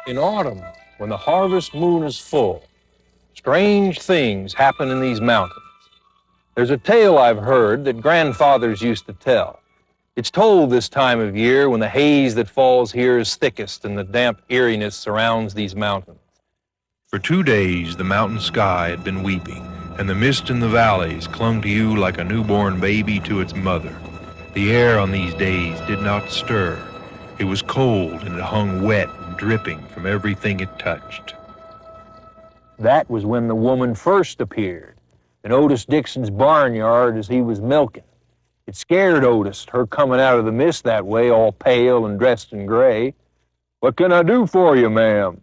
In autumn, when the harvest moon is full, strange things happen in these mountains. There's a tale I've heard that grandfathers used to tell. It's told this time of year when the haze that falls here is thickest and the damp eeriness surrounds these mountains. For 2 days the mountain sky had been weeping, and the mist in the valleys clung to you like a newborn baby to its mother. The air on these days did not stir. It was cold and it hung wet and dripping from everything it touched. That was when the woman first appeared in Otis Dixon's barnyard as he was milking. It scared Otis, her coming out of the mist that way, all pale and dressed in gray. "What can I do for you, ma'am?"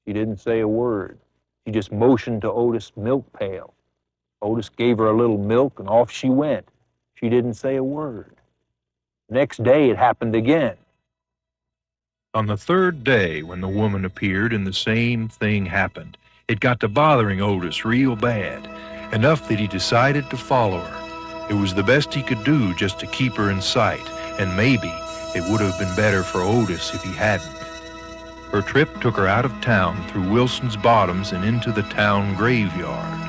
She didn't say a word. She just motioned to Otis' milk pail. Otis gave her a little milk and off she went. She didn't say a word. Next day it happened again. On the third day, when the woman appeared and the same thing happened, it got to bothering Otis real bad, enough that he decided to follow her. It was the best he could do just to keep her in sight, and maybe it would have been better for Otis if he hadn't. Her trip took her out of town through Wilson's Bottoms and into the town graveyard.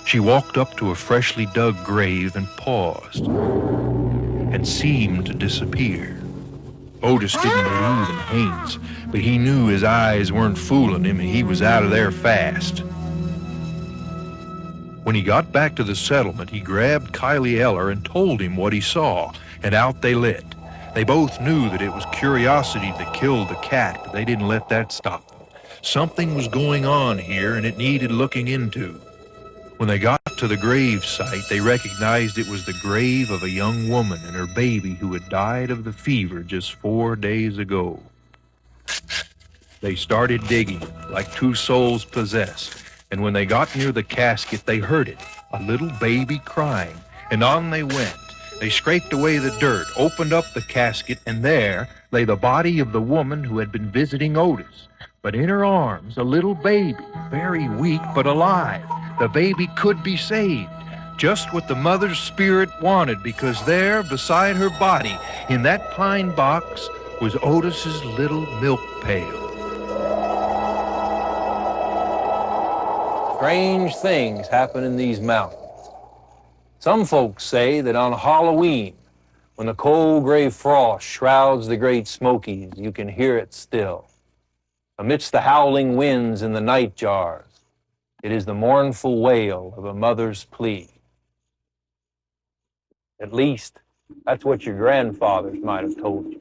She walked up to a freshly dug grave and paused, and seemed to disappear. Otis didn't believe in Haynes, but he knew his eyes weren't fooling him and he was out of there fast. When he got back to the settlement, he grabbed Kylie Eller and told him what he saw, and out they lit. They both knew that it was curiosity that killed the cat, but they didn't let that stop them. Something was going on here and it needed looking into. When they got to the grave site, they recognized it was the grave of a young woman and her baby who had died of the fever just 4 days ago. They started digging like two souls possessed, and when they got near the casket, they heard it, a little baby crying, and on they went. They scraped away the dirt, opened up the casket, and there lay the body of the woman who had been visiting Otis. But in her arms, a little baby, very weak but alive. The baby could be saved, just what the mother's spirit wanted, because there, beside her body, in that pine box, was Otis's little milk pail. Strange things happen in these mountains. Some folks say that on Halloween, when the cold gray frost shrouds the Great Smokies, you can hear it still. Amidst the howling winds in the night jars, it is the mournful wail of a mother's plea. At least, that's what your grandfathers might have told you.